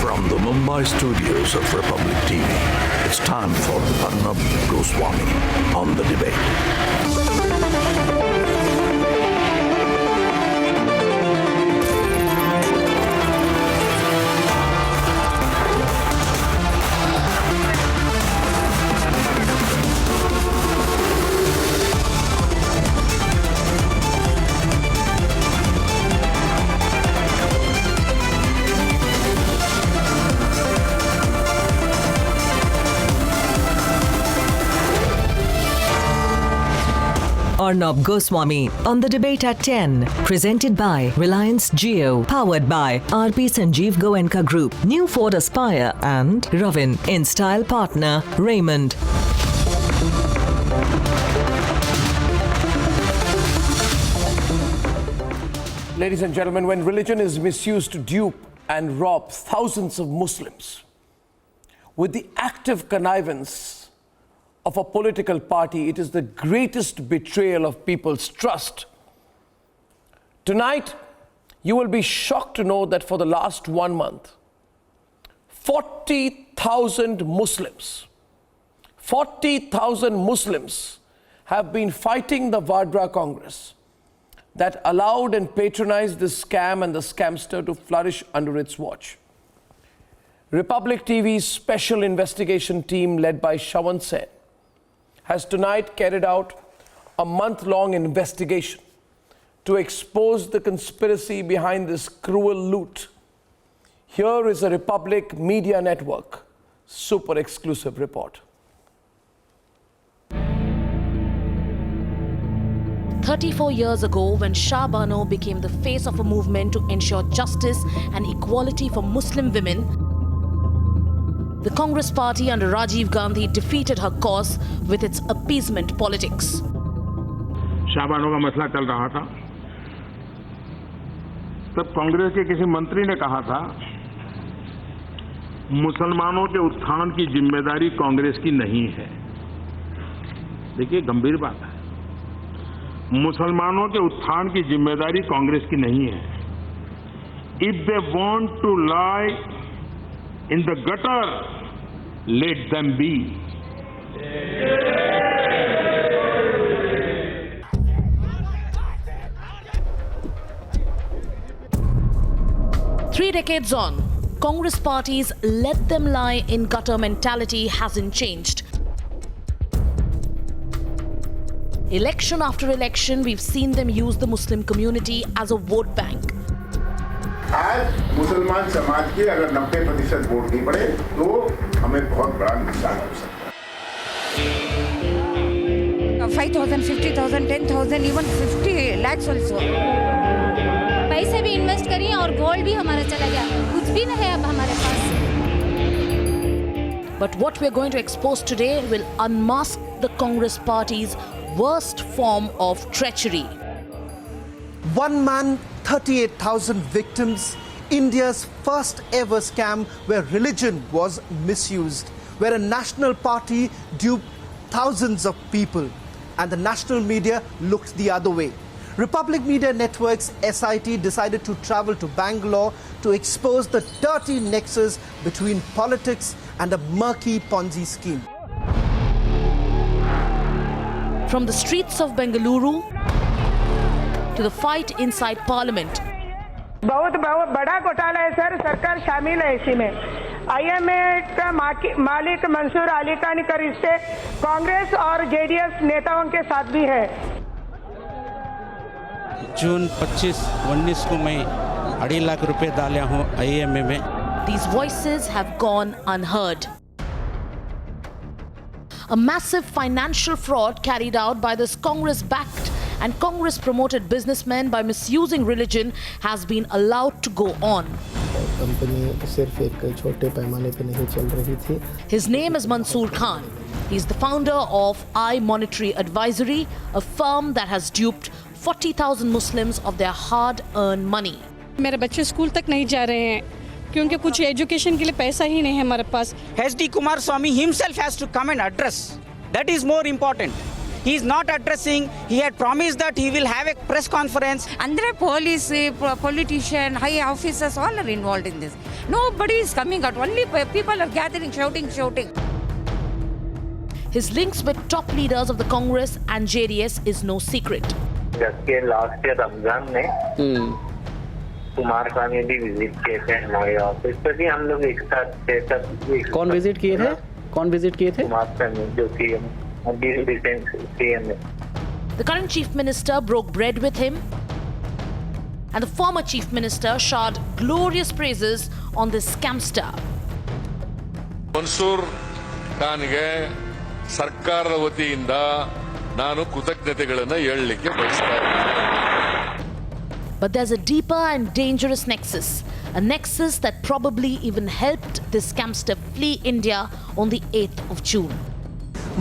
From the Mumbai studios of Republic TV, it's time for Arnab Goswami on The Debate. Arnab Goswami on The Debate at 10. Presented by Reliance Jio. Powered by RP Sanjeev Goenka Group. New Ford Aspire and Ravin. In style partner Raymond. Ladies and gentlemen, when religion is misused to dupe and rob thousands of Muslims with the active connivance of a political party, it is the greatest betrayal of people's trust. Tonight, you will be shocked to know that for the last 1 month, 40,000 Muslims have been fighting the Vadra Congress that allowed and patronized this scam and the scamster to flourish under its watch. Republic TV's special investigation team led by Shawan Sen has tonight carried out a month-long investigation to expose the conspiracy behind this cruel loot. Here is a Republic Media Network super exclusive report. 34 years ago, when Shah Bano became the face of a movement to ensure justice and equality for Muslim women, the Congress party under Rajiv Gandhi defeated her cause with its appeasement politics. Shah Bano का मसला चल रहा था, तब कांग्रेस के किसी मंत्री ने कहा था, मुसलमानों के उत्थान की जिम्मेदारी कांग्रेस की नहीं है। देखिए, गंभीर बात है। मुसलमानों के उत्थान की जिम्मेदारी कांग्रेस की नहीं है। If they want to lie in the gutter, let them be. Three decades on, Congress party's let them lie in gutter mentality hasn't changed. Election after election, we've seen them use the Muslim community as a vote bank. आज मुसलमान समाज की अगर 90% vote नहीं पड़े तो हमें बहुत बड़ा नुकसान हो सकता है। 5,000, 50,000, 10,000, even 50 lakhs also. पैसे भी इन्वेस्ट करिए और गोल्ड भी हमारा चला गया, कुछ भी नहीं है अब हमारे पास। But what we're going to expose today will unmask the Congress party's worst form of treachery. One man, 38,000 victims, India's first ever scam where religion was misused, where a national party duped thousands of people and the national media looked the other way. Republic Media Network's SIT decided to travel to Bangalore to expose the dirty nexus between politics and a murky Ponzi scheme. From the streets of Bengaluru to the fight inside Parliament. बहुत बड़ा घोटाला है sir, सरकार शामिल है इसी में। IMA का मालिक मंसूर अली खान का रिश्ते कांग्रेस और जेडीएस नेताओं के साथ भी है। जून 25-19 को मैं 2.5 लाख रुपए डाला हूँ IMA में। These voices have gone unheard. A massive financial fraud carried out by this Congress-backed and Congress-promoted businessmen by misusing religion has been allowed to go on. His name is Mansoor Khan. He's the founder of I Monetary Advisory, a firm that has duped 40,000 Muslims of their hard-earned money. मेरे बच्चे school तक नहीं जा रहे हैं क्योंकि कुछ education के लिए पैसा ही नहीं है हमारे पास. HD Kumaraswamy himself has to come and address. That is more important. he is not addressing. He had promised that he will have a press conference. Andre police, politician, high officers, all are involved in this. Nobody is coming out. Only people are gathering, shouting. His links with top leaders of the Congress and JDS is no secret. जबकि last year Ramzan में कुमारस्वामी भी visit किए थे हमारे office पे भी हम लोग एक साथ थे सब। कौन विजिट किए थे? कुमारस्वामी जो CM। The current chief minister broke bread with him, and the former chief minister showered glorious praises on this scamster. Mansoor ಖಾನ್ಗೆ ಸರ್ಕಾರದ ವತಿಯಿಂದ ನಾನು ಕೃತಜ್ಞತೆಗಳನ್ನು ಹೇಳಲಿಕ್ಕೆ ಬಯಸ್ತಾ ಇದ್ದೀನಿ. But there's a deeper and dangerous nexus, a nexus that probably even helped this scamster flee India on the 8th of June.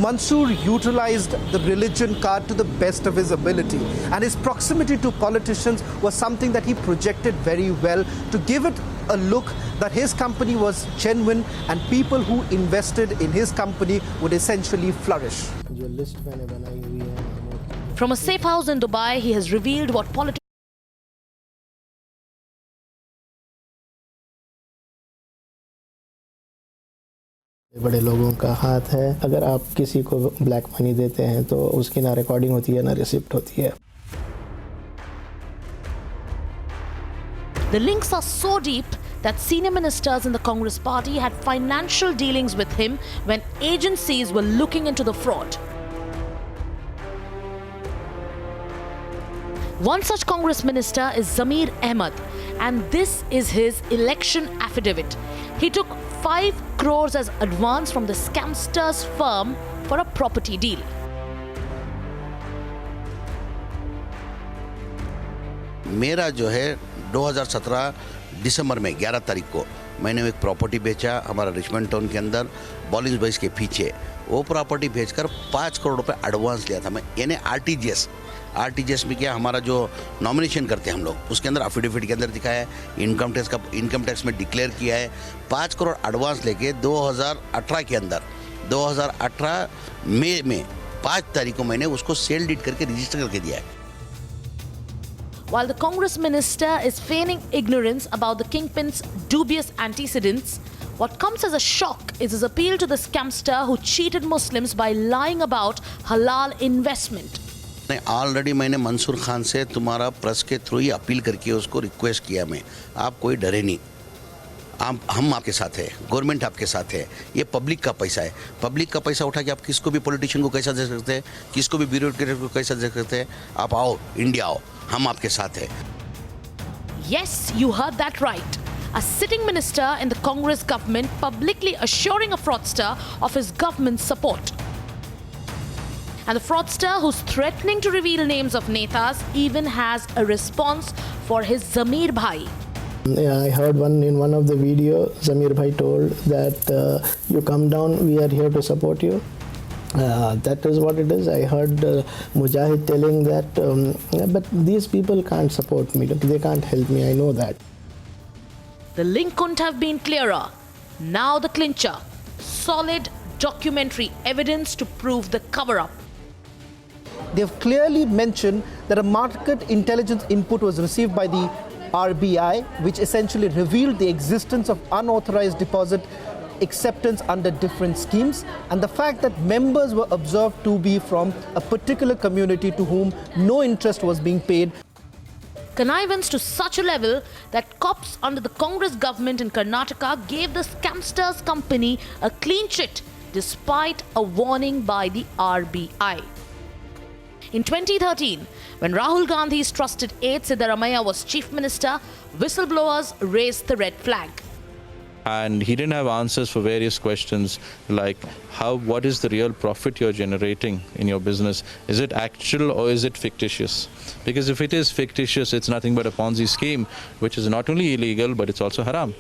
Mansoor utilized the religion card to the best of his ability, and his proximity to politicians was something that he projected very well to give it a look that his company was genuine and people who invested in his company would essentially flourish. From a safe house in Dubai, he has revealed what politics बड़े लोगों का हाथ है। अगर आप किसी को black money देते हैं तो उसकी ना रिकॉर्डिंग होती है ना रिसिप्ट होती है। The links are so deep that senior ministers in the Congress party had financial dealings with him when agencies were looking into the fraud. One such Congress minister is Zameer Ahmed, and this is his election affidavit. He took 5 crores as advance from the scamster's firm for a property deal. मेरा जो है 2017 दिसंबर में 11 तारीख को मैंने एक property बेचा हमारा रिचमंड टाउन के अंदर बॉलिंग्स बॉयज़ के पीछे। वो प्रॉपर्टी बेचकर 5 करोड़ रुपए एडवांस लिया था मैं, यानी आरटीजीएस में क्या हमारा जो नॉमिनेशन करते हैं हम लोग उसके अंदर एफिडेविट के अंदर दिखाया है, इनकम टैक्स में डिक्लेयर किया है। 5 करोड़ एडवांस लेके 2018 के अंदर 2018 मई में 5 तारीख को मैंने उसको सेल डीड करके रजिस्टर करके दिया है। While the Congress minister is feigning ignorance about the kingpin's dubious antecedents, what comes as a shock is his appeal to the scamster who cheated Muslims by lying about halal investment. Already मैंने मंसूर खान से तुम्हारा press के through ही appeal करके उसको request किया मैं, आप कोई डरे नहीं, हम आपके साथ है, गवर्नमेंट आपके साथ है, ये पब्लिक का पैसा है, पब्लिक का पैसा उठा के आप किसको भी पॉलिटिशियन को कैसा दे सकते हैं, किसको भी ब्यूरोक्रेट को कैसा दे सकते हैं, आप आओ इंडिया आओ, हम आपके साथ है। Yes, you heard that right. A sitting minister in the Congress government publicly assuring a fraudster of his government's support. And the fraudster who's threatening to reveal names of netas even has a response for his Zameer Bhai. I heard in one of the video, Zameer Bhai told that you come down, we are here to support you. That is what it is. I heard Mujahid telling that, but these people can't support me, they can't help me, I know that. The link couldn't have been clearer. Now the clincher. Solid documentary evidence to prove the cover-up. They've clearly mentioned that a market intelligence input was received by the RBI, which essentially revealed the existence of unauthorized deposit acceptance under different schemes, and the fact that members were observed to be from a particular community to whom no interest was being paid. Connivance to such a level that cops under the Congress government in Karnataka gave the scamster's company a clean chit despite a warning by the RBI. In 2013, when Rahul Gandhi's trusted aide Siddaramaiah was chief minister, whistleblowers raised the red flag. And he didn't have answers for various questions like what is the real profit you're generating in your business? Is it actual or is it fictitious? Because if it is fictitious, it's nothing but a Ponzi scheme, which is not only illegal, but it's also haram.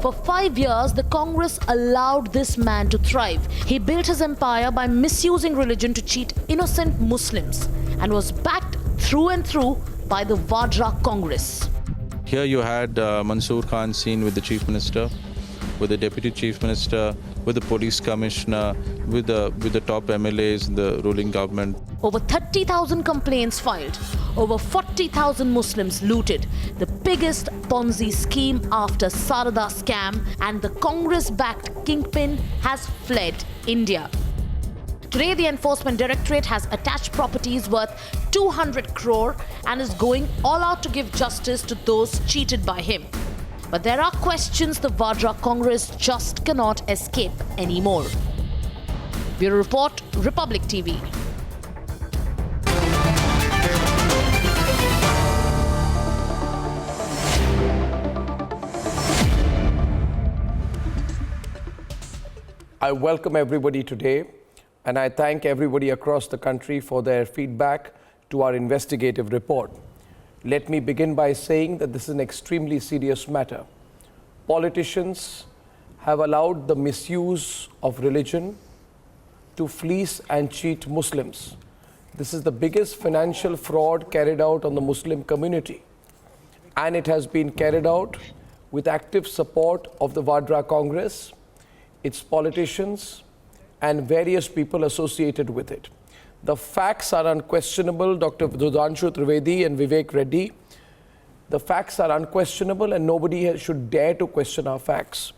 For 5 years, the Congress allowed this man to thrive. He built his empire by misusing religion to cheat innocent Muslims and was backed through and through by the Vadra Congress. Here you had Mansoor Khan seen with the chief minister, with the deputy chief minister, with the police commissioner, with the top MLAs in the ruling government. Over 30,000 complaints filed, over 40,000 Muslims looted, the biggest Ponzi scheme after Sarada scam, and the Congress-backed kingpin has fled India. Today, the Enforcement Directorate has attached properties worth 200 crore and is going all out to give justice to those cheated by him. But there are questions the Vadra Congress just cannot escape anymore. Bureau Report, Republic TV. I welcome everybody today, and I thank everybody across the country for their feedback to our investigative report. Let me begin by saying that this is an extremely serious matter. Politicians have allowed the misuse of religion to fleece and cheat Muslims. This is the biggest financial fraud carried out on the Muslim community, and it has been carried out with active support of the Vadra Congress, its politicians, and various people associated with it. The facts are unquestionable, Dr. Sudhanshu Trivedi and Vivek Reddy. The facts are unquestionable and nobody should dare to question our facts.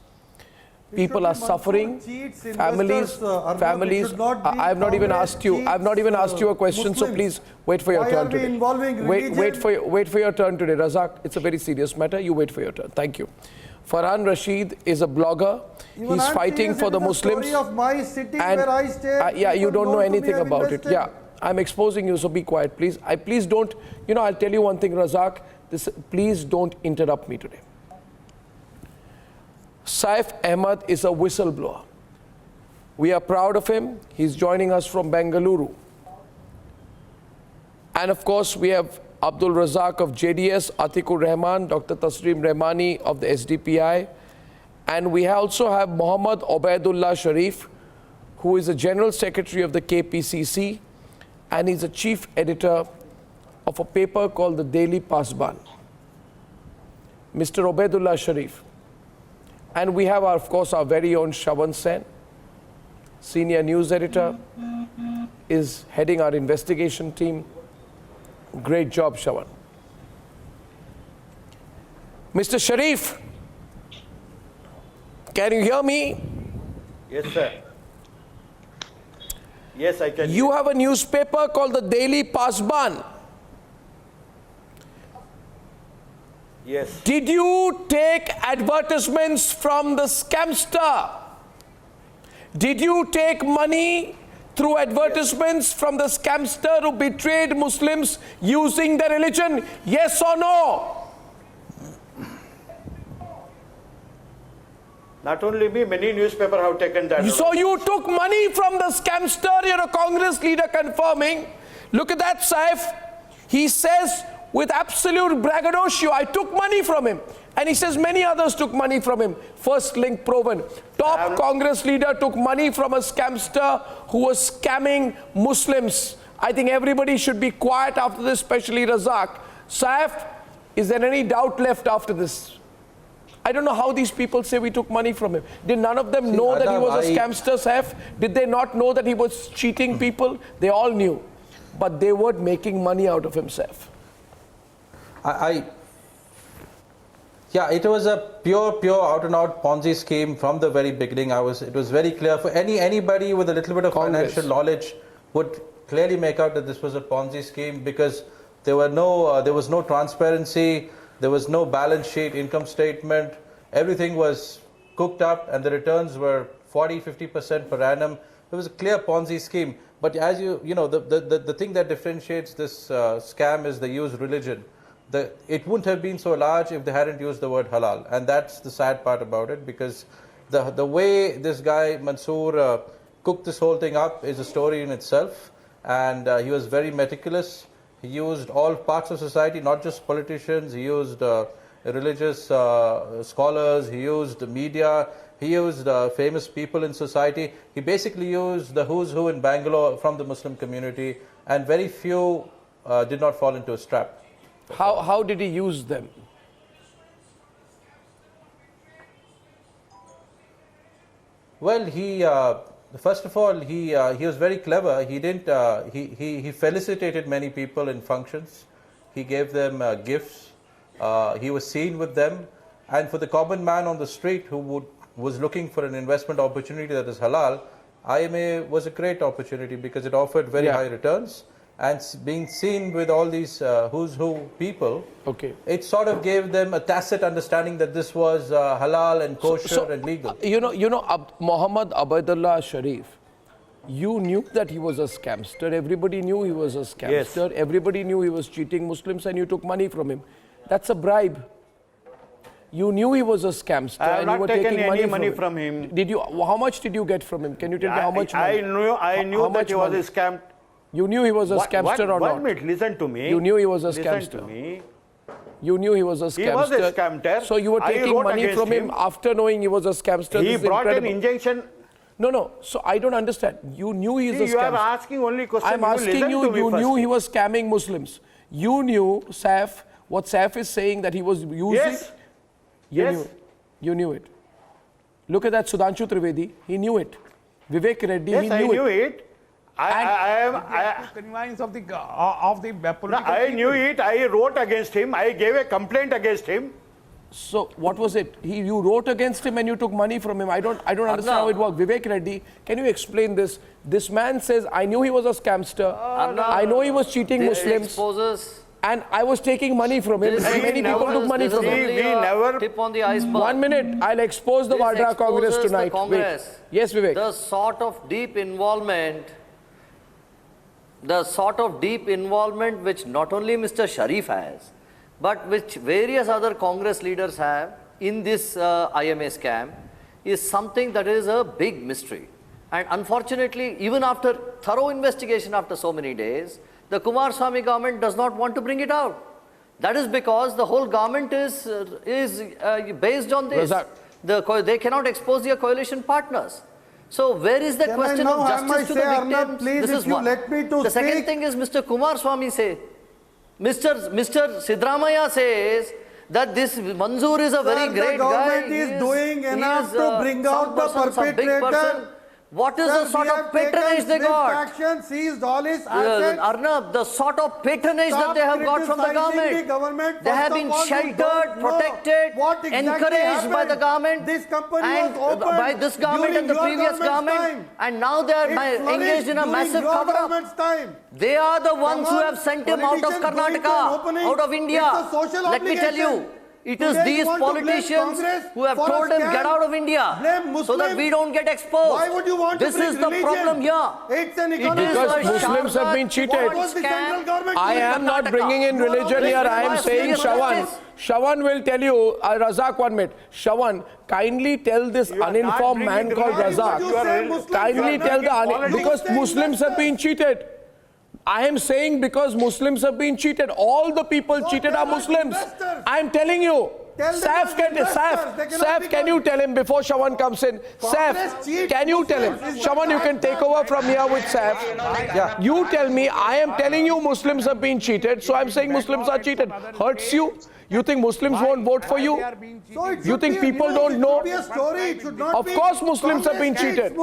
People are suffering, families, I have not even asked you a question, so please wait for your turn today. Wait for your turn today, Razak. It's a very serious matter, you wait for your turn. Thank you. Farhan Rashid is a blogger. He's fighting for the Muslims. Of my city and where I stay, yeah, you don't know anything about it. Yeah, I'm exposing you, so be quiet, please. Please don't, I'll tell you one thing, Razak. Please don't interrupt me today. Saif Ahmed is a whistleblower. We are proud of him. He's joining us from Bengaluru. And of course, we have Abdul Razak of JDS, Atikur Rahman, Dr. Tasreem Rahmani of the SDPI. And we also have Muhammad Obaidullah Sharif, who is the General Secretary of the KPCC, and he's a chief editor of a paper called the Daily Pasban. Mr. Obaidullah Sharif. And we have, of course, our very own Shravan Sen, senior news editor, is heading our investigation team. Great job, Shravan. Mr. Sharif, can you hear me? Yes, sir. Yes, I can. You have a newspaper called the Daily Pasban. Yes. Did you take advertisements from the scamster? Did you take money through advertisements from the scamster who betrayed Muslims using their religion? Yes or no? Not only me, many newspapers have taken that. So you took money from the scamster, you're a Congress leader confirming. Look at that, Saif. He says with absolute braggadocio, I took money from him. And he says many others took money from him. First link proven. Top Congress leader took money from a scamster who was scamming Muslims. I think everybody should be quiet after this, especially Razak. Saif, is there any doubt left after this? I don't know how these people say we took money from him. Did none of them know that he was a scamster, Saif? Did they not know that he was cheating people? They all knew. But they were making money out of himself. Yeah, it was a pure out-and-out Ponzi scheme from the very beginning. It was very clear for anybody with a little bit of financial knowledge would clearly make out that this was a Ponzi scheme, because there was no transparency, there was no balance sheet, income statement. Everything was cooked up, and the returns were 40-50% per annum. It was a clear Ponzi scheme. But as the thing that differentiates this scam is the used religion. It wouldn't have been so large if they hadn't used the word halal, and that's the sad part about it, because the way this guy Mansoor cooked this whole thing up is a story in itself, and he was very meticulous. He used all parts of society, not just politicians. He used religious scholars, he used media, he used famous people in society. He basically used the who's who in Bangalore from the Muslim community, and very few did not fall into his trap. How did he use them? Well, first of all, he was very clever. He didn't. He felicitated many people in functions. He gave them gifts. He was seen with them. And for the common man on the street who was looking for an investment opportunity that is halal, IMA was a great opportunity because it offered very high returns. And being seen with all these who's who people, it sort of gave them a tacit understanding that this was halal and kosher and legal. Muhammad Abdullah Sharif, you knew that he was a scamster. Everybody knew he was a scamster. Yes. Everybody knew he was cheating Muslims and you took money from him. That's a bribe. You knew he was a scamster. I have and not you were taken taking any money from him. Did you? How much did you get from him? Can you tell me how much money? I knew that he was a scam. You knew he was a scamster or not? 1 minute, listen to me. You knew he was a Listen scamster. to me. You knew he was a scamster. He was a scamster. So you were I taking wrote money against from him after knowing he was a scamster. He This is brought an incredible. injunction. No. So I don't understand. You knew he is a scamster. You are asking only questions. I'm asking you. You knew he was scamming Muslims. You knew Saif. What Saif is saying that he was using. Yes. You knew it. Look at that Sudhanshu Trivedi. He knew it. Vivek Reddy. Yes, he I knew knew it. it. I conveyance of the political. I knew it. I wrote against him. I gave a complaint against him. So what was it? You wrote against him and you took money from him. I don't understand how it worked. Vivek Reddy, can you explain this? This man says, I knew he was a scamster. I know he was cheating Muslims. And I was taking money from him. And many people took money from him. We never. Tip on the iceberg. 1 minute. I'll expose the Vadra Congress tonight. Congress. Wait. Yes, Vivek. The sort of deep involvement which not only Mr. Sharif has, but which various other Congress leaders have in this IMA scam is something that is a big mystery. And unfortunately, even after thorough investigation after so many days, the Kumaraswamy government does not want to bring it out. That is because the whole government is based on this. They cannot expose their coalition partners. So where is the question of justice to the victims? Arnab, please, This is one. The second thing is Mr. Kumaraswamy say, Mr. Sidramaya says that this Manzoor is a very great guy. The government is doing enough to bring out the perpetrator. What is the sort of patronage they got? Action, seized all his assets. Arnab, the sort of patronage that they have got from the government. They have been sheltered, protected, encouraged by the government and by this government and the previous government. And now they are engaged in a massive cover-up. They are the ones who have sent him out of Karnataka, out of India. Let me tell you. It is these politicians who have told him get out of India so that we don't get exposed. Why would you want this to bring is the religion? problem here. It's an Because Muslims have been cheated. I am not bringing in religion here. I am saying Shawan will tell you, Razak 1 minute. Shawan, kindly tell this uninformed man called Razak. Kindly tell because Muslims have been cheated. I am saying because Muslims have been cheated. All the people cheated are Muslims. I am telling you. Saif, can you tell him before Shawan comes in? Saif, can you tell him? Shawan, you can take over from here with Saif. Yeah. You tell me, I am telling you Muslims have been cheated, so I am saying Muslims are cheated. Hurts you? You think Muslims won't vote for you? You think people don't know? Of course Muslims have been cheated.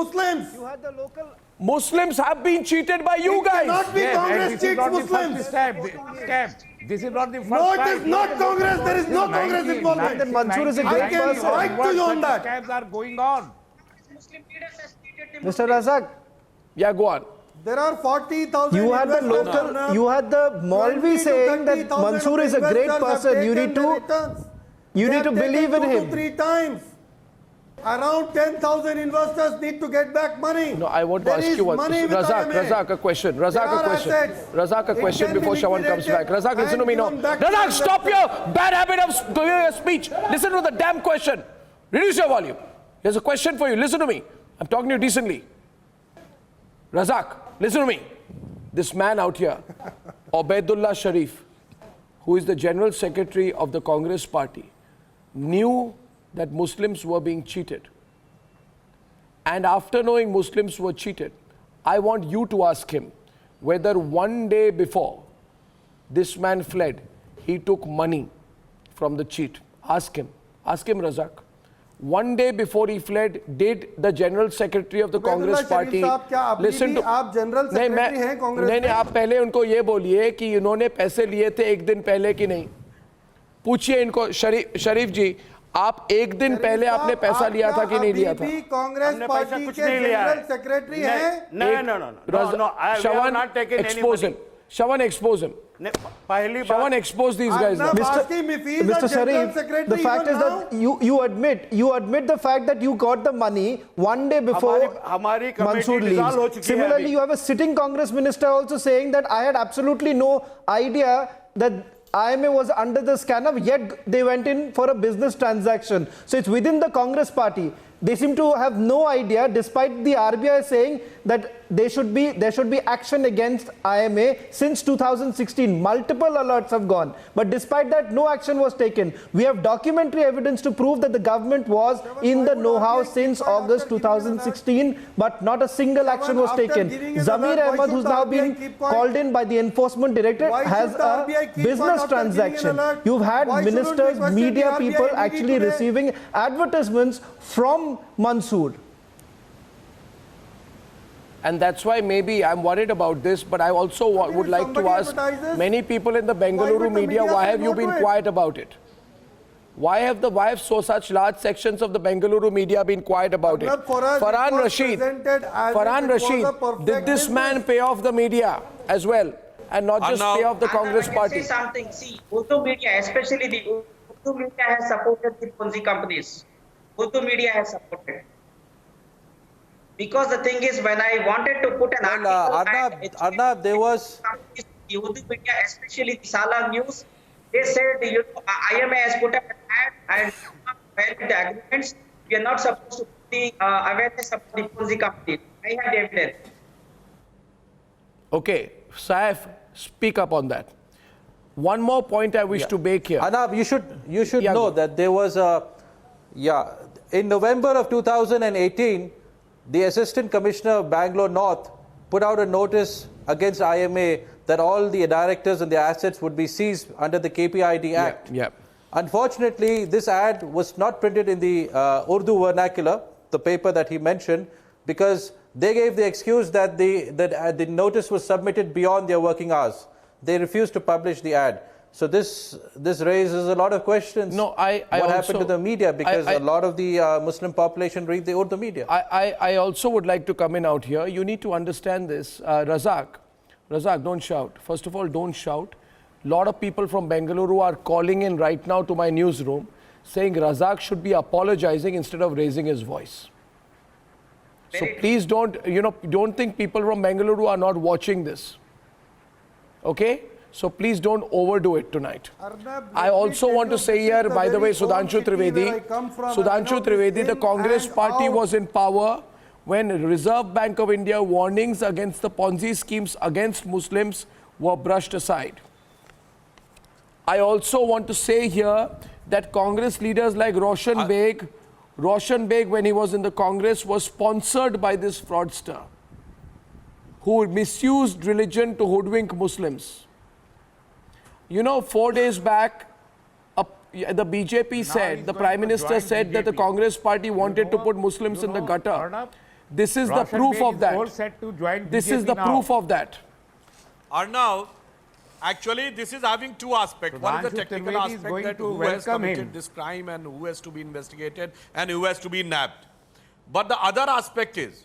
Muslims have been cheated by you guys. Cannot be Congress cheats Muslims. This is not the first No, it time. is not Congress. There is no Congress involvement. Then Mansoor is a great person. I can write to you on that. Scams are going on. Mr. Razak. Yeah, go on. There are 40,000. You had the local, you had the Maulvi saying that Mansoor is a great person. You need to believe in him. 3 times. Around 10,000 investors need to get back money. No, I want to ask you one. Razak, a question. Razak, a question before Shawan comes back. Razak, listen to me now. Razak, stop your bad habit of doing your speech. Listen to the damn question. Reduce your volume. Here's a question for you. Listen to me. I'm talking to you decently. Razak, listen to me. This man out here, Abdullah Sharif, who is the General Secretary of the Congress Party, knew that Muslims were being cheated. And after knowing Muslims were cheated, I want you to ask him whether one day before this man fled, he took money from the cheat. Ask him, Razak. One day before he fled, did the General Secretary of the Congress Party listen to? आप general secretary हैं कांग्रेस नहीं, आप पहले उनको ये बोलिए कि इन्होंने पैसे लिए थे एक दिन पहले कि नहीं. पूछिए इनको. शरीफ जी, आप एक दिन पहले आपने पैसा लिया था कि नहीं लिया था? कांग्रेस पार्टी के जनरल सेक्रेटरी हैं. Shawan expose him. Shawan expose these guys. Mr. Sharif, the fact is that you admit the fact that you got the money one day before Mansoor leaves. Similarly, you have a sitting Congress minister also saying that I had absolutely no idea that IMA was under the scanner, yet they went in for a business transaction. So it's within the Congress party. They seem to have no idea, despite the RBI saying that there should be action against IMA since 2016. Multiple alerts have gone, but despite that, no action was taken. We have documentary evidence to prove that the government was in the know-how since August 2016, but not a single action was taken. Zamir Ahmed, who's now been called in by the enforcement director, has a business transaction. You've had ministers, media people actually receiving advertisements from Mansoor. And that's why maybe I'm worried about this, but I also would like to ask many people in the Bengaluru media, why have you been quiet about it? Why have such large sections of the Bengaluru media been quiet about it? Farhan Rashid, did this man pay off the media as well and not just pay off the Congress party? Say something. See, Urdu media, especially the Urdu media, has supported the Ponzi companies. Urdu media has supported. Because the thing is, when I wanted to put an article, Arnab, there was the Urdu media, especially the Salah News, they said, IMA has put up an ad and the agreements. We are not supposed to put the awareness of the Ponzi company. I have the evidence. Okay, Saif, speak up on that. One more point I wish to make here. Arnab, you should know that there was in November of 2018. The Assistant Commissioner of Bangalore North put out a notice against IMA that all the directors and their assets would be seized under the KPID Act. Unfortunately, this ad was not printed in the Urdu vernacular, the paper that he mentioned, because they gave the excuse that the notice was submitted beyond their working hours. They refused to publish the ad. So this raises a lot of questions. No, what happened to the media, because a lot of the Muslim population read the Urdu media. I also would like to come in out here. You need to understand this. Razak, don't shout. First of all, don't shout. A lot of people from Bengaluru are calling in right now to my newsroom saying Razak should be apologizing instead of raising his voice. So please don't think people from Bengaluru are not watching this. Okay? So please don't overdo it tonight. I also want to say here, by the way, Sudhanshu Trivedi, the Congress party was in power when Reserve Bank of India warnings against the Ponzi schemes against Muslims were brushed aside. I also want to say here that Congress leaders like Roshan Beg, when he was in the Congress, was sponsored by this fraudster who misused religion to hoodwink Muslims. 4 days back, the BJP said, the Prime Minister said that the Congress party wanted to put Muslims in the gutter. This is the proof of that. This is the proof of that. Arnab, actually, this is having two aspects. One is the technical aspect that who has committed this crime and who has to be investigated and who has to be nabbed. But the other aspect is,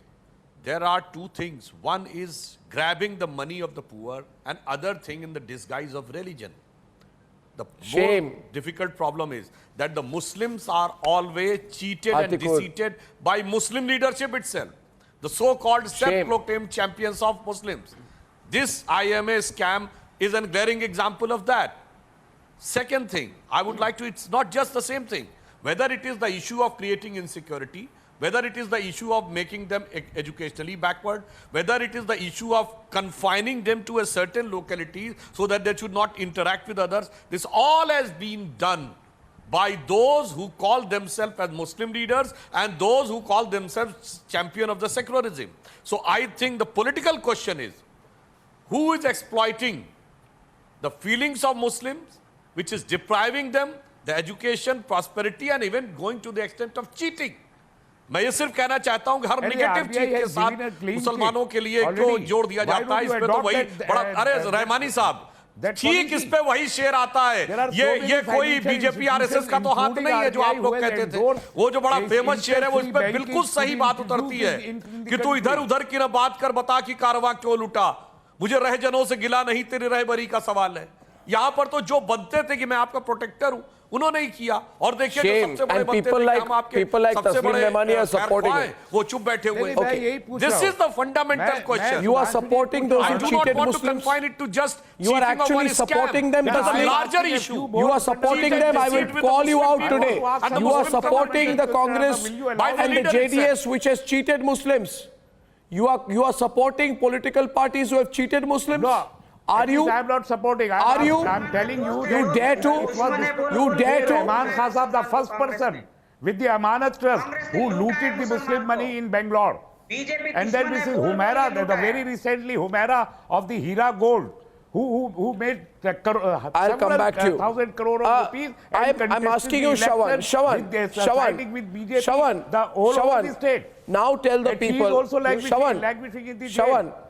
there are two things. One is grabbing the money of the poor, and other thing in the disguise of religion. The more difficult problem is that the Muslims are always cheated and deceived by Muslim leadership itself. The so-called self-proclaimed champions of Muslims. This IMA scam is a glaring example of that. Second thing, I would like to, it's not just the same thing. Whether it is the issue of creating insecurity, whether it is the issue of making them educationally backward, whether it is the issue of confining them to a certain locality so that they should not interact with others, this all has been done by those who call themselves as Muslim leaders and those who call themselves champion of the secularism. So I think the political question is, who is exploiting the feelings of Muslims, which is depriving them the education, prosperity and even going to the extent of cheating. मैं ये सिर्फ कहना चाहता हूं कि हर negative चीज के साथ मुसलमानों के लिए क्यों जोड़ दिया जाता है, इस पे तो वही बड़ा, अरे रहमानी साहब ठीक इस पे वही शेर आता है, ये कोई बीजेपी आरएसएस का तो हाथ नहीं है जो आप लोग कहते थे, वो जो बड़ा फेमस शेर है वो इस पे बिल्कुल सही बात उतरती है कि तू इधर उधर की ना बात कर, बता कि कारवां क्यों लूटा, मुझे रहजनों से गिला नहीं तेरी रहबरी का सवाल है। यहां पर तो जो बनते थे कि मैं आपका प्रोटेक्टर हूं उन्होंने ही किया, और देखिए जो सबसे बड़े बनते थे हम आपके सबसे बड़े वो चुप बैठे हुए हैं। This is the fundamental question. You are supporting those who cheated Muslims. I do not want to confine it to just you are actually supporting them. That's a larger issue. You are supporting them. I will call you out today. You are supporting the Congress and the JDS which has cheated Muslims. You are supporting political parties who have cheated Muslims. No. Are you? I am not supporting. Are you? I am telling you. You dare to? You dare to? Imran Khan Sahab, the first person with the Amanat Trust who looted the Muslim money in Bangalore. And then this is Humaira, the very recently Humaira of the Hira Gold, who made I'll come back to you. 1,000 crore of rupees. I'm asking you, Shawan, the whole of the state. Now tell the people,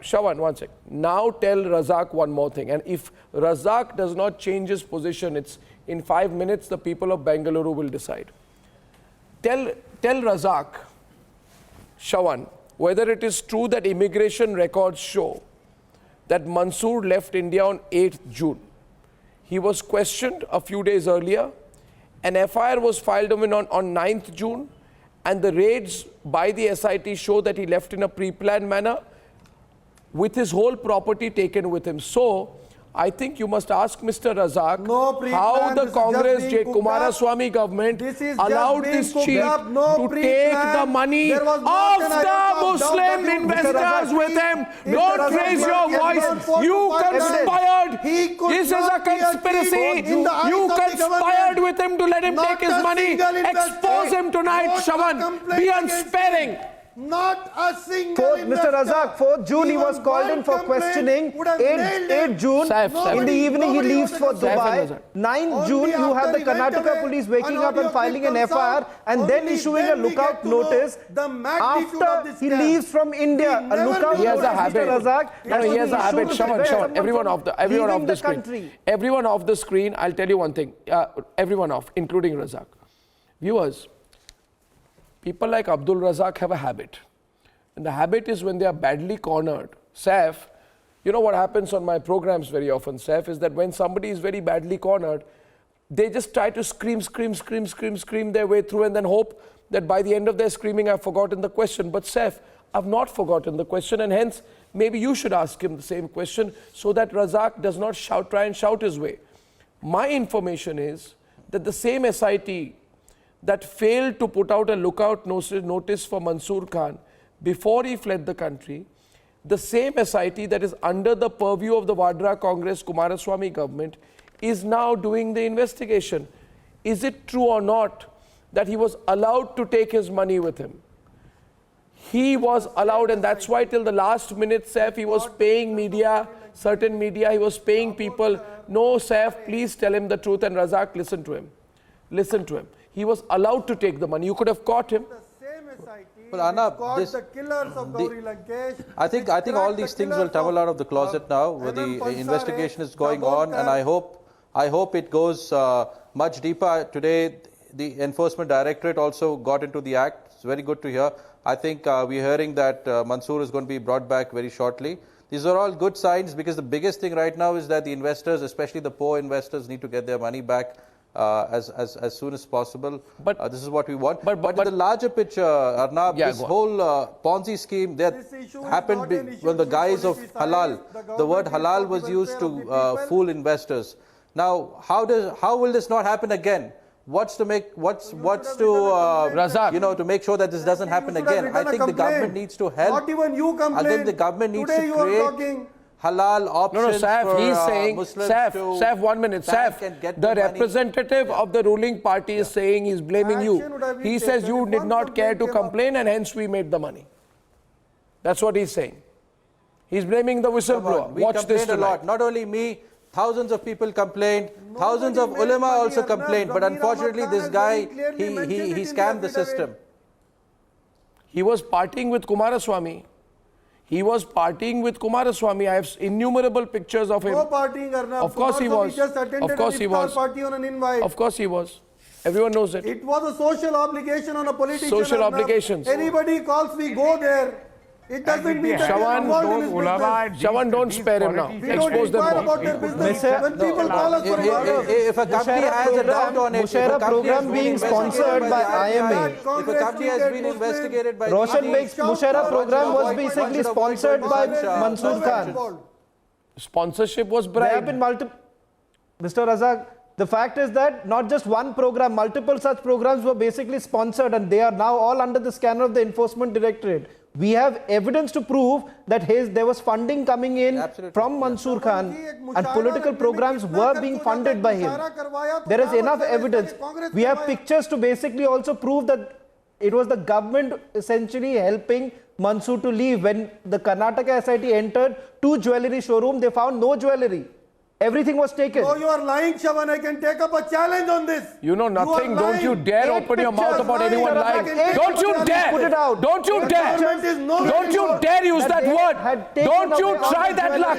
Shawan, one sec. Now tell Razak one more thing. And if Razak does not change his position, it's in 5 minutes the people of Bengaluru will decide. Tell Razak, Shawan, whether it is true that immigration records show that Mansoor left India on 8th June. He was questioned a few days earlier. An FIR was filed on 9th June. And the raids by the SIT show that he left in a pre-planned manner with his whole property taken with him. So, I think you must ask Mr. Razak how the Congress Kumaraswamy government allowed this chief to take the money of the Muslim investors with him. Don't raise your voice. You conspired. This is a conspiracy. You conspired with him to let him take his money. Expose him tonight, Shawan. Be unsparing. Not a single Mr. Razak, 4th June he was called in for questioning. 8th June, in the evening he leaves for Dubai. 9th June you have the Karnataka police waking up and filing an FIR and then issuing a lookout notice after he leaves from India. A lookout he has a habit. Mr. Razak, no, he has a habit. Shawan, everyone off the screen. Everyone off the screen, I'll tell you one thing. Everyone off, including Razak. Viewers, people like Abdul Razak have a habit. And the habit is when they are badly cornered. Saif, you know what happens on my programs very often, Saif, is that when somebody is very badly cornered, they just try to scream their way through and then hope that by the end of their screaming, I've forgotten the question. But Saif, I've not forgotten the question, and hence, maybe you should ask him the same question so that Razak does not try and shout his way. My information is that the same SIT that failed to put out a lookout notice for Mansoor Khan before he fled the country, the same SIT that is under the purview of the Vadra Congress Kumaraswamy government is now doing the investigation. Is it true or not that he was allowed to take his money with him? He was allowed, and that's why till the last minute, Saif, he was paying media, certain media, he was paying people. No, Saif, please tell him the truth, and Razak, listen to him. Listen to him. He was allowed to take the money. You could have caught him. Well, Arnab, I think all these things will tumble out of the closet now. Where the investigation is going on, and I hope it goes much deeper. Today, the Enforcement Directorate also got into the act. It's very good to hear. I think we're hearing that Mansoor is going to be brought back very shortly. These are all good signs, because the biggest thing right now is that the investors, especially the poor investors, need to get their money back as soon as possible. But this is what we want. But in the larger picture, Arnab, this whole Ponzi scheme that happened when the guise of halal, the word halal was used to fool investors. Now, how will this not happen again? What's to make Razak, to make sure that this doesn't happen again? I think the government needs to help. Not even you complain. I think the government needs to create halal options Saif, he's saying, Muslims Saif, 1 minute. Saif, the representative of the ruling party is saying he's blaming you. He says you did not care to complain and hence we made the money. That's what he's saying. He's blaming the whistleblower. We Watch this complained a lot. Not only me, Thousands of people complained, thousands of ulama also complained, but unfortunately this guy, he scammed the system. He was partying with Kumaraswamy. He was partying with Kumaraswamy. I have innumerable pictures of him. No partying, Arnab. Of course he was. Just attended Of course he was. Party on an invite. Of course he was. Everyone knows it. It was a social obligation on a politician. Social Arnab. obligations. Anybody calls, we go there. It doesn't mean that Shawan, don't spare him now. Expose them more. About their business. When people call us for If a company has a doubt on it, Musharraf program being sponsored by IMA. If a company has been investigated by Roshan Begh's Musharraf program was basically sponsored by Mansoor Khan. Sponsorship was bribed. There have been multiple. Mr. Razak, the fact is that not just one program, multiple such programs were basically sponsored, and they are now all under the scanner of the Enforcement Directorate. We have evidence to prove that there was funding coming in from Mansoor Khan, and political programs were being funded by him. There is enough evidence. We have pictures to basically also prove that it was the government essentially helping Mansoor to leave. When the Karnataka SIT entered 2 jewellery showrooms, they found no jewellery. Everything was taken. Oh, you are lying, Shawan. I can take up a challenge on this. You know nothing. Don't you dare open your mouth about anyone lying. Don't you dare. Put it out. Don't you dare. Don't you dare use that word. Don't you try that luck.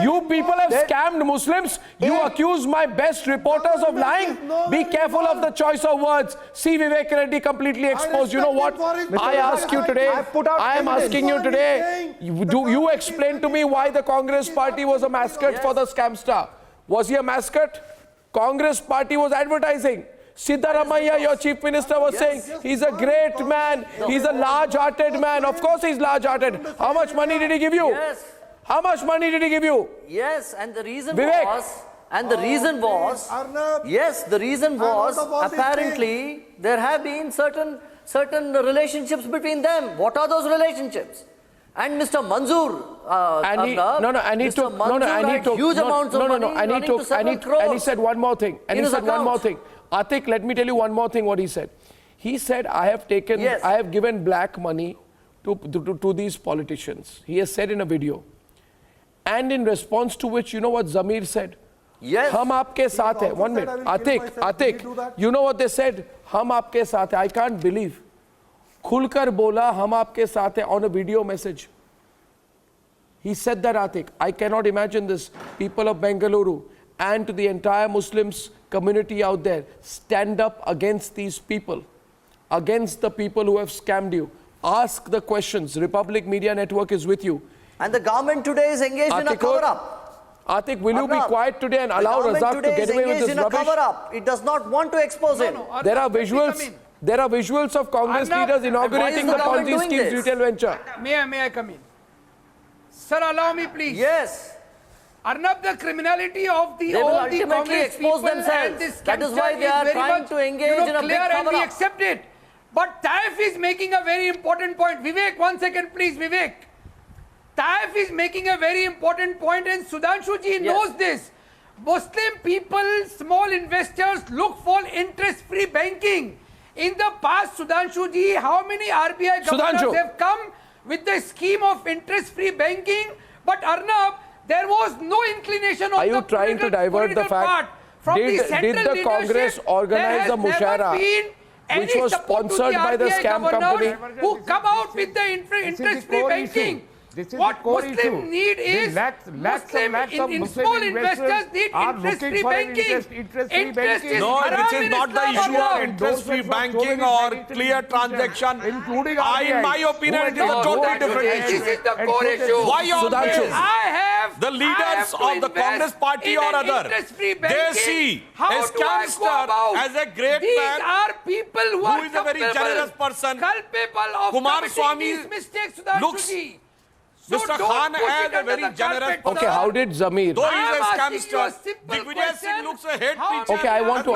You people have scammed Muslims. You accuse my best reporters of lying. Be careful of the choice of words. See Vivek Reddy completely exposed. You know what? I ask you today. I am asking you today. Do you explain to me why the Congress party was a mascot for the scamster? Was he a mascot? Congress party was advertising. Siddaramaiah, your chief minister, was saying he's a great man. He's a large-hearted man. Of course he's large-hearted. How much money did he give you? Yes. How much money did he give you? Yes, and the reason Vivek. was, apparently there have been certain relationships between them. What are those relationships? And Mr. Manzoor, and he said one more thing. Atik, let me tell you one more thing what he said. He said, I have given black money to these politicians. He has said in a video. And in response to which, you know what Zamir said? Yes. Hum aapke saath hai. 1 minute. Atik, you know what they said? Hum aapke saath hai. I can't believe. खुलकर बोला हम आपके साथ हैं on a video message. He said that, Atik. I cannot imagine this. People of Bengaluru and to the entire Muslims community out there, stand up against these people, against the people who have scammed you. Ask the questions. Republic Media Network is with you. And the government today is engaged in a cover-up. Atik, will you be quiet today and allow Razak to get away with this rubbish? It does not want to expose him. There are visuals. There are visuals of Congress leaders inaugurating the Ponzi Scheme's retail venture. May I come in? Sir, allow me please. Yes. Arnab, the criminality of they will all the ultimately Congress expose people themselves. and this That is why they are trying to engage in a big clear and we cover-up. accept it. But Taif is making a very important point. Vivek, 1 second please, Vivek. Taif is making a very important point and Sudhanshu ji knows this. Muslim people, small investors look for interest-free banking. In the past, Sudhanshu ji, how many RBI governors have come with the scheme of interest-free banking? But Arnab, there was no inclination of the trying to divert the fact? Did the Congress organize the Mushara, which was sponsored by the scam company? Who come out with the interest-free banking? What Muslim need is small investors need interest-free banking. Interest is no, haram this is in not the Islam, issue of Allah. interest-free banking or clear transaction. In my opinion, it is a totally different issue. This is the core issue. Why always the leaders have to of the Congress party in or an other, interest-free they banking. see How a do I go about? scamster as a great These man are people who are is a very generous person. culpable of Kumaraswamy committing these mistakes, Sudhanshu looks ji. Mr. Khan as a very generous person. Okay, how did Zamir? Though he is a scamster, Digvijay Singh looks a hate preacher. Okay, I want to,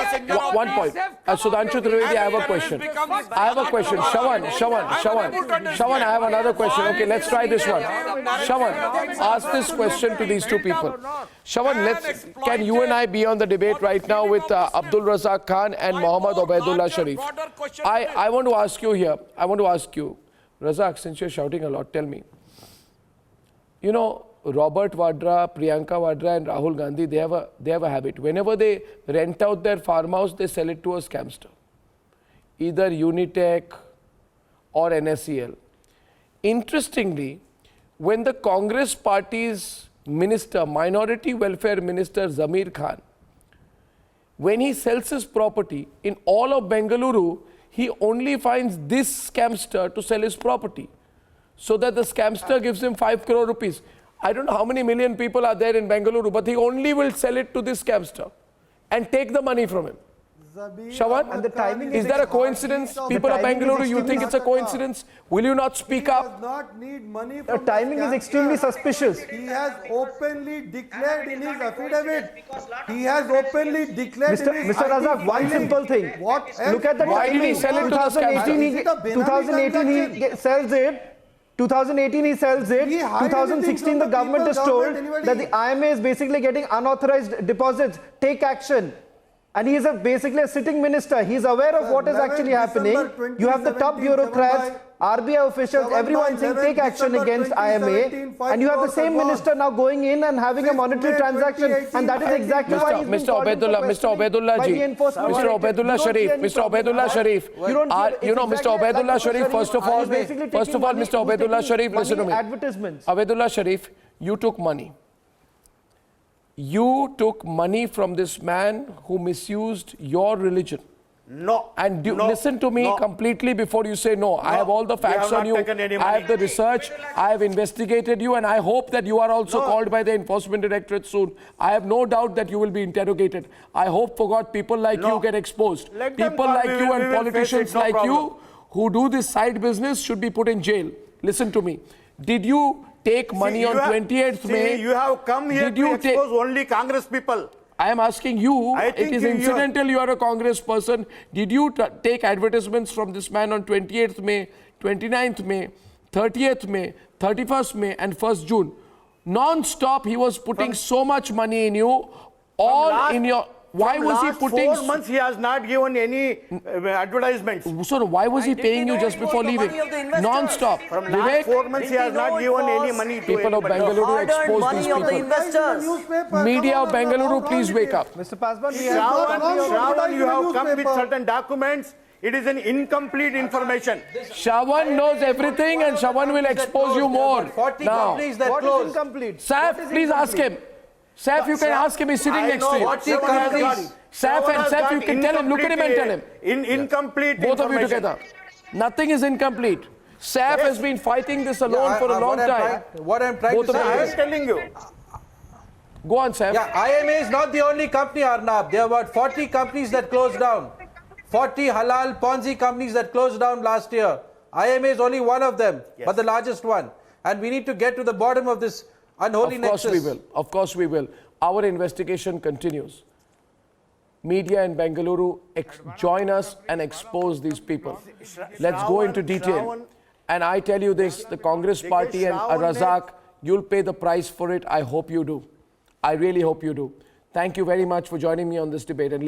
one point. Sudhanshu Trivedi, I have a question. I have a question. Shawan, I have another question. Okay, let's try this one. Shawan, ask this question to these two people. Shawan, can you and I be on the debate right now with Abdul Razak Khan and Mohammad Obaidullah Sharif? I want to ask you here, Razak, since you're shouting a lot, tell me. You know, Robert Vadra, Priyanka Vadra and Rahul Gandhi, they have a habit. Whenever they rent out their farmhouse, they sell it to a scamster. Either Unitech or NSCL. Interestingly, when the Congress party's minister, Minority Welfare Minister Zamir Khan, when he sells his property, in all of Bengaluru, he only finds this scamster to sell his property. So that the scamster gives him 5 crore rupees. I don't know how many million people are there in Bengaluru, but he only will sell it to this scamster and take the money from him. Shravan, and the timing is there a coincidence? People of Bengaluru, you think it's a coincidence? Will you not speak up? He does not need money The from timing is extremely suspicious. He has openly declared in his affidavit. He has openly declared in his Mr. Razak, one simple thing. Look at the Why did he timing. sell it to the scamster? 2018 he sells it. 2018 he sells it. 2016 the government is told that the IMA is basically getting unauthorized deposits. Take action. And he is basically a sitting minister. He is aware of what is actually happening. You have the top bureaucrats, RBI officials, everyone saying take action against IMA. And you have the same minister now going in and having a monetary transaction. And that is exactly why he's Mr. Obaidullah ji, Mr. Obaidullah Sharif, Mr. Obaidullah Sharif, Mr. Obaidullah Sharif, first of all, Mr. Obaidullah Sharif, listen to me. Obaidullah Sharif, you took money. You took money from this man who misused your religion. No. And listen to me completely before you say no. I have all the facts on you. I have the research. I have investigated you, and I hope that you are also called by the Enforcement Directorate soon. I have no doubt that you will be interrogated. I hope for God people like you get exposed. People like you and politicians like you who do this side business should be put in jail. Listen to me. Did you take money on 28th May? You have come here to expose only Congress people. I am asking you, it is incidental you are a Congress person. Did you take advertisements from this man on 28th May, 29th May, 30th May, 31st May and 1st June? Non-stop he was putting so much money in you, all in your... Why was he putting... 4 months he has not given any advertisements. So why was he paying you just before leaving? Non-stop. From last 4 months he has not given any money to people of Bengaluru, expose these people. Media of Bengaluru, please wake up. Mr. Paswan, Shravan, you have come with certain documents. It is an incomplete information. Shravan knows everything and Shravan will expose you more. 40 now, companies that what closed. is incomplete? Saf, please ask him. Saf, you can ask him, he's sitting next to you. Saf and Saf, you can tell him, look at him and tell him. Incomplete Both of you together. Nothing is incomplete. Saf has been fighting this alone for a long time. What I'm trying to say I am telling you. Go on, Saf. Yeah, IMA is not the only company, Arnab. There were about 40 companies that closed down. 40 halal Ponzi companies that closed down last year. IMA is only one of them, but the largest one. And we need to get to the bottom of this unholy nexus. Of course we will. Of course we will. Our investigation continues. Media in Bengaluru, join us and expose these people. Let's go into detail. And I tell you this, the Congress party and Razak, you'll pay the price for it. I hope you do. I really hope you do. Thank you very much for joining me on this debate. And